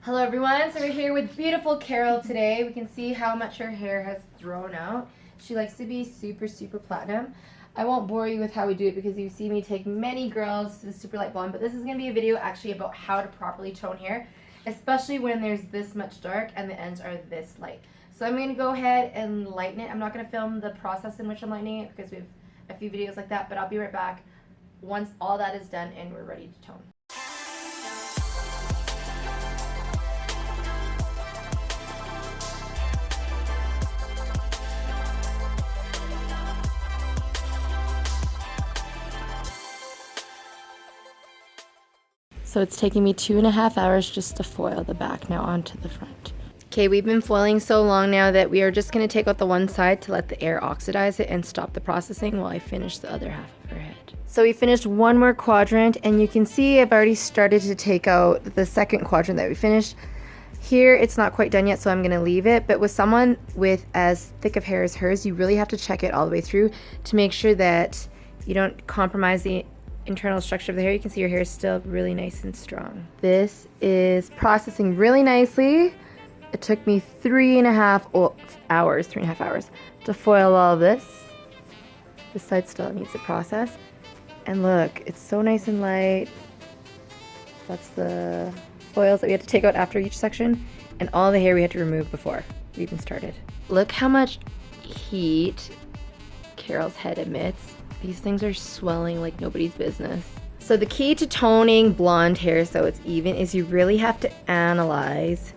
Hello everyone, so we're here with beautiful Carol today. We can see how much her hair has grown out. She likes to be super platinum. I won't bore you with how we do it because you see me take many girls to the super light blonde, but this is going to be a video actually about how to properly tone hair, especially when there's this much dark and the ends are this light. So I'm going to go ahead and lighten it. I'm not going to film the process in which I'm lightening it because we have a few videos like that, but I'll be right back once all that is done and we're ready to tone. So it's taking me 2.5 hours just to foil the back now onto the front. Okay, we've been foiling so long now that we are just going to take out the one side to let the air oxidize it and stop the processing while I finish the other half of her head. So we finished one more quadrant and you can see I've already started to take out the second quadrant that we finished. Here it's not quite done yet, so I'm going to leave it, but with someone with as thick of hair as hers, you really have to check it all the way through to make sure that you don't compromise the internal structure of the hair. You can see your hair is still really nice and strong. This is processing really nicely. It took me 3.5 hours to foil all of this. This side still needs to process. And look, it's so nice and light. That's the foils that we had to take out after each section and all the hair we had to remove before we even started. Look how much heat Carol's head emits. These things are swelling like nobody's business. So the key to toning blonde hair so it's even is you really have to analyze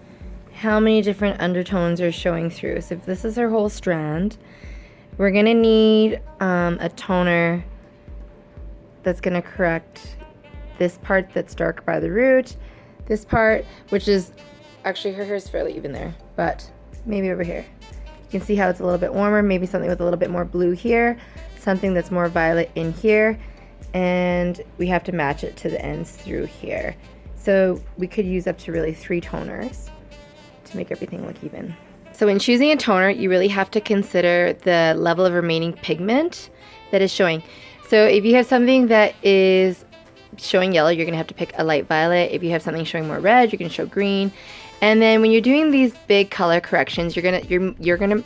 how many different undertones are showing through. So if this is her whole strand, we're gonna need a toner that's gonna correct this part that's dark by the root, this part, which is, actually her hair is fairly even there, but maybe over here. You can see how it's a little bit warmer, maybe something with a little bit more blue here, something that's more violet in here, and we have to match it to the ends through here. So we could use up to really 3 toners to make everything look even. So in choosing a toner, you really have to consider the level of remaining pigment that is showing. So if you have something that is showing yellow, you're gonna have to pick a light violet. If you have something showing more red, you're gonna show green. And then when you're doing these big color corrections, you're gonna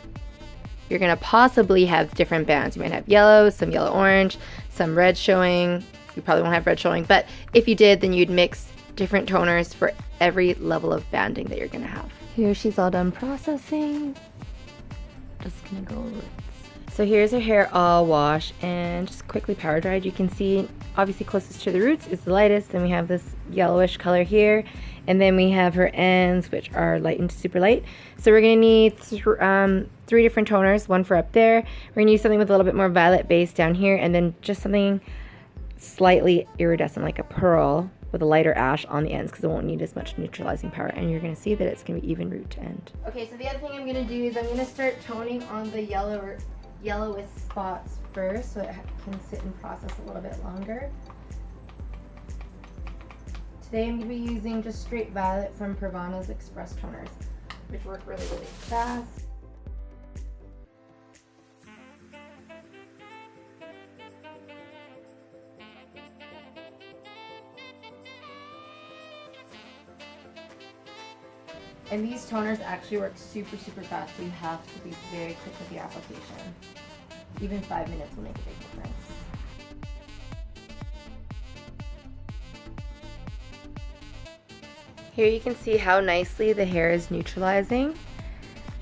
possibly have different bands. You might have yellow, some yellow orange, some red showing. You probably won't have red showing, but if you did, then you'd mix different toners for every level of banding that you're gonna have. Here she's all done processing. Just gonna go over it. So here's her hair all washed and just quickly power dried. You can see obviously closest to the roots is the lightest. Then we have this yellowish color here. And then we have her ends, which are light and super light. So we're gonna need 3 different toners, one for up there. We're gonna use something with a little bit more violet base down here, and then just something slightly iridescent, like a pearl, with a lighter ash on the ends, because it won't need as much neutralizing power. And you're gonna see that it's gonna be even root to end. Okay, so the other thing I'm gonna do is I'm gonna start toning on the yellowest spots first, so it can sit and process a little bit longer. Today I'm going to be using just straight violet from Pravana's Express toners, which work really fast. And these toners actually work super fast, so you have to be very quick with the application. Even 5 minutes will make a big difference. Here you can see how nicely the hair is neutralizing.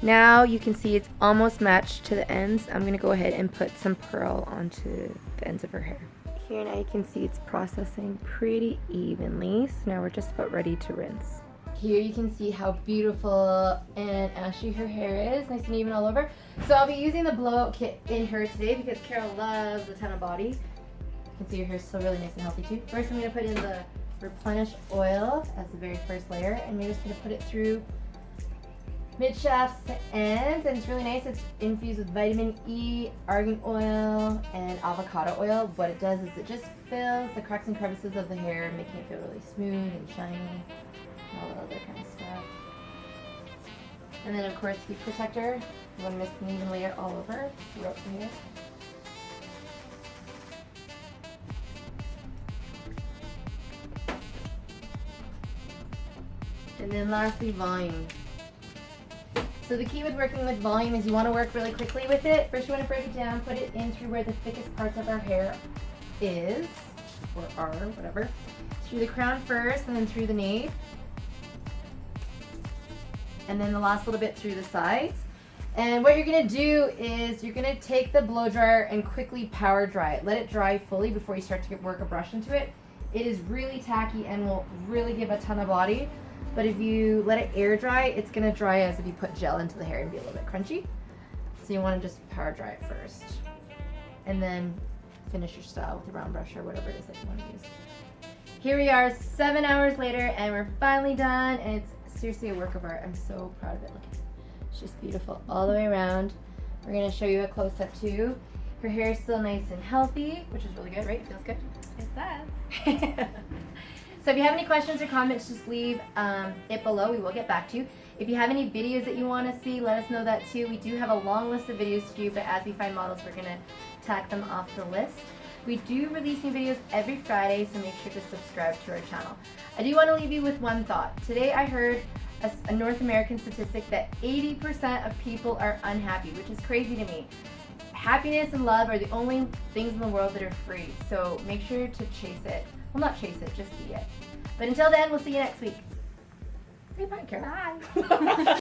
Now you can see it's almost matched to the ends. I'm gonna go ahead and put some pearl onto the ends of her hair. Here now you can see it's processing pretty evenly. So now we're just about ready to rinse. Here you can see how beautiful and ashy her hair is, nice and even all over. So I'll be using the blowout kit in her today because Carol loves a ton of body. You can see her hair is still really nice and healthy too. First I'm gonna put in the replenish oil as the very first layer, and we're just going to put it through mid shafts to ends, and it's really nice. It's infused with vitamin E, argan oil, and avocado oil. What it does is it just fills the cracks and crevices of the hair, making it feel really smooth and shiny and all the other kind of stuff. And then of course heat protector. You want to mix an even layer all over throughout the hair. And then lastly, volume. So the key with working with volume is you want to work really quickly with it. First you want to break it down, put it in through where the thickest parts of our hair is, or are, whatever. Through the crown first, and then through the nape. And then the last little bit through the sides. And what you're going to do is you're going to take the blow dryer and quickly power dry it. Let it dry fully before you start to work a brush into it. It is really tacky and will really give a ton of body. But if you let it air dry, it's going to dry as if you put gel into the hair and be a little bit crunchy. So you want to just power dry it first. And then finish your style with a round brush or whatever it is that you want to use. Here we are 7 hours later and we're finally done. And it's seriously a work of art. I'm so proud of it. Look at it. It's just beautiful all the way around. We're going to show you a close-up too. Her hair is still nice and healthy, which is really good, right? It feels good? It does. So if you have any questions or comments, just leave it below. We will get back to you. If you have any videos that you want to see, let us know that too. We do have a long list of videos to do, but as we find models, we're going to tack them off the list. We do release new videos every Friday, so make sure to subscribe to our channel. I do want to leave you with one thought. Today I heard a North American statistic that 80% of people are unhappy, which is crazy to me. Happiness and love are the only things in the world that are free, so make sure to chase it. Well, not chase it, just be it. But until then, we'll see you next week. Say bye, Carol. Bye.